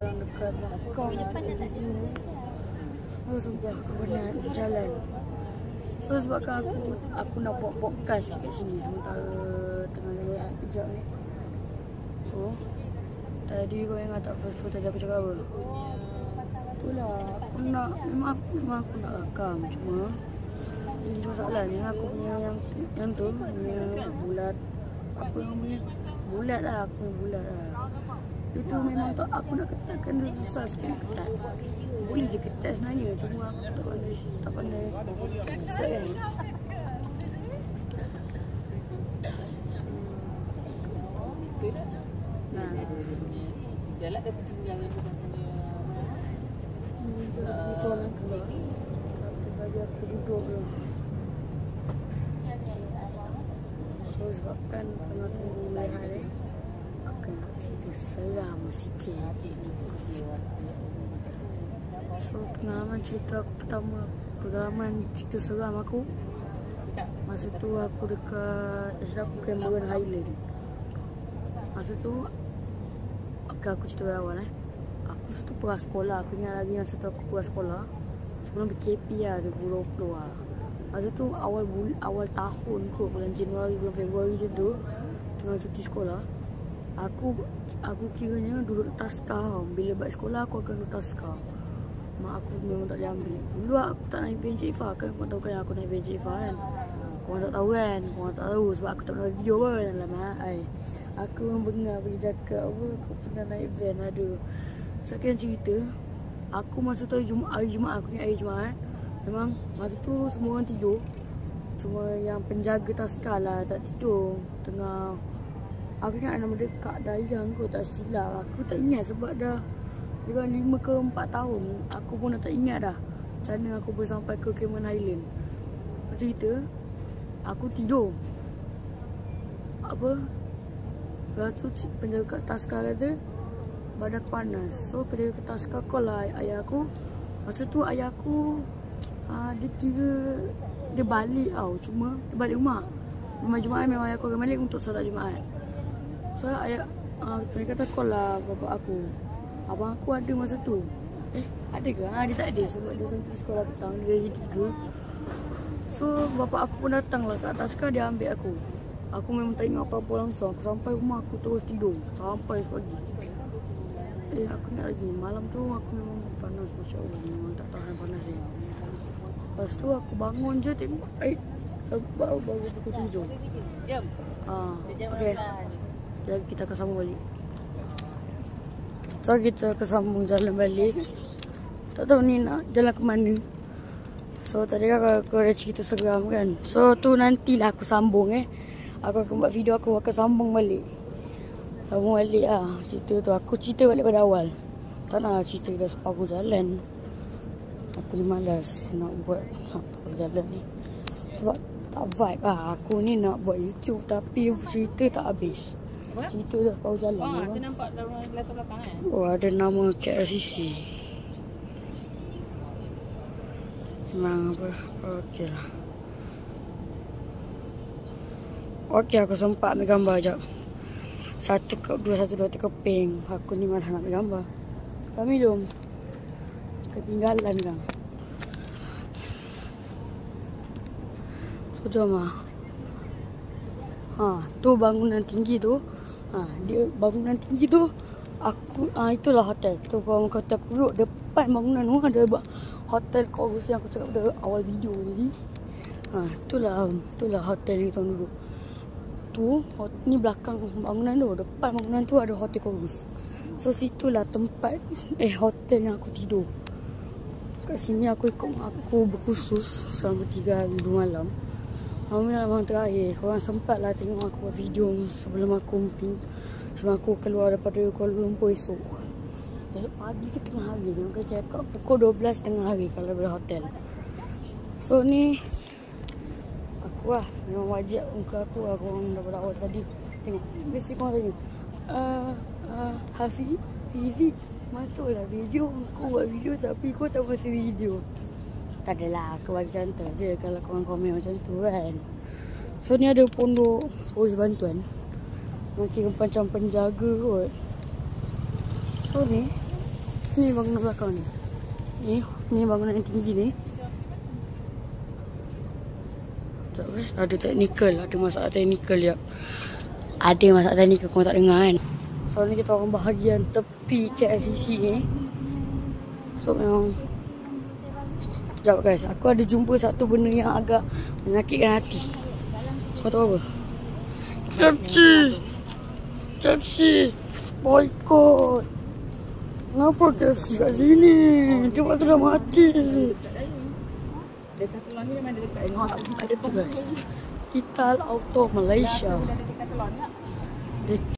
Dekat kau depan tak ada. Oh, sumpah aku penat jalan. So sebabkan aku nak buat podcast kat sini sementara tengah rehat kejap ni. So tadi kau ingat tak first tadi aku cakap apa? Itulah aku nak memang aku nak rakam, cuma ini masalahnya aku punya yang tu punya bulat apa namanya? Bulat lah, aku bulat lah. Itu memang tak aku nak ketatkan dia susah sikit ketat. Boleh je ketat sebenarnya, cuma aku tak pandai ketat kan. Nah, jalan dah tertinggal yang punya itu orang keluar. Tapi bagi aku duduk dulu. So sebabkan tengah tunggu lehat ni, aku nak cerita seram sikit. So pengalaman cerita aku pertama, pengalaman cerita seram aku, masa tu aku dekat aku Cameron Highland. Masa tu aku cerita dari awal aku satu perah sekolah. Aku ingat lagi masa tu aku perah sekolah sebelum PKP lah, 2020 lah. Masa tu awal tahun kot, bulan Januari, bulan Februari macam tu, tengah cuti sekolah. Aku kiranya duduk taska. Bila balik sekolah aku akan duduk taska. Mak aku memang tak boleh ambil. Dulu aku tak naik van Cik Ifah. Kan korang tahu kan aku naik van Cik Ifah kan. Korang tak tahu kan. Korang tak tahu sebab aku tak pernah video pun dalam aku memang dengar pergi cakap apa aku pernah naik van. Aduh. Sekian cerita. Aku masa tu hari Jumaat. Aku ingat hari Jumaat. Memang masa tu semua orang tidur. Cuma yang penjaga taska lah tak tidur. Tengah aku ingat nama dia Kak Dayang kot, tak silap. Aku tak ingat sebab dah dia 5 ke 4 tahun. Aku pun dah tak ingat dah macam mana aku boleh sampai ke Cameron Highland. Cerita aku tidur apa, lepas tu penjaga kat taska kata badan panas. So penjaga kat taska call lah ayah aku. Masa tu ayah aku dia kira dia balik tau. Cuma dia balik rumah Jumaat. Memang ayah aku akan balik untuk solat Jumaat. So ayah dia kata call lah bapak aku. Abang aku ada masa tu. Ada ke? Dia tak ada sebab dia tentu sekolah petang. Dia gaji 3. So bapak aku pun datang lah kat taska. Dia ambil aku. Aku memang tak ingat apa-apa langsung. Aku sampai rumah aku terus tidur sampai pagi. Aku ingat lagi malam tu aku memang panas, Masya Allah. Memang tak tahan panas ni. Lepas tu aku bangun je tengok baru pukul 7. jam. Okay. Jadi kita akan sambung balik. So kita akan sambung jalan balik. Tak tahu ni nak jalan ke mana. So tadi kan aku ada cerita seram kan. So tu nantilah aku sambung Aku akan buat video, aku akan sambung balik. Sambung balik cerita tu. Aku cerita balik pada awal. Tak nak cerita dah separuh jalan. Aku ni malas nak buat jalan ni. Sebab tak vibe aku ni nak buat YouTube tapi cerita tak habis. Cerita dah separuh jalan. Ada nampak dalam belakang Oh, ada nama KLCC. Memang apa? Okey lah. Okey, aku sempat ambil gambar sekejap. 1, 2, 3 keping. Aku ni malah nak ambil gambar. Kami jom. Ketinggalan kan. So jom lah. Tu bangunan tinggi tu. Dia bangunan tinggi tu. Itulah hotel. Tu orang kata aku duduk depan bangunan tu ada hotel Corus yang aku cakap pada awal video tadi. Itulah hotel ni tuan duduk. Ni belakang bangunan tu. Depan bangunan tu ada hotel Corus. So situlah tempat hotel yang aku tidur. Kat sini aku ikut aku berkhusus selama 3 hari 2 malam. Malam terakhir korang sempat lah tengok aku buat video sebelum aku keluar daripada Kuala Lumpur esok pagi ke tengah hari. Dia akan cakap pukul 12 tengah hari kalau dari hotel. So ni aku memang wajib muka aku korang daripada awal tadi. Tengok mesti korang tanya Fizi masuklah video. Kau buat video tapi kau tak masuk video. Tak adalah, aku bagi contoh je kalau korang komen macam tu kan. So ni ada pondok polis bantuan. Mungkin macam penjaga kot. So ni Ni bangunan belakang ni. Ni bangunan yang tinggi ni. Tak guys, ada teknikal, ada masalah teknikal ya. Ada masalah teknikal kau tak dengar kan. So ni kita orang bahagian tepi KLCC ni. So memang sekejap guys, aku ada jumpa satu benda yang agak menyakitkan hati. Kau tahu apa? KFC boykot. Kenapa KFC kat sini? Dia waktu dah mati. Dekat telon ni memang dekat ni. Ada tu guys. Ital Auto Malaysia. Dekat telon tak?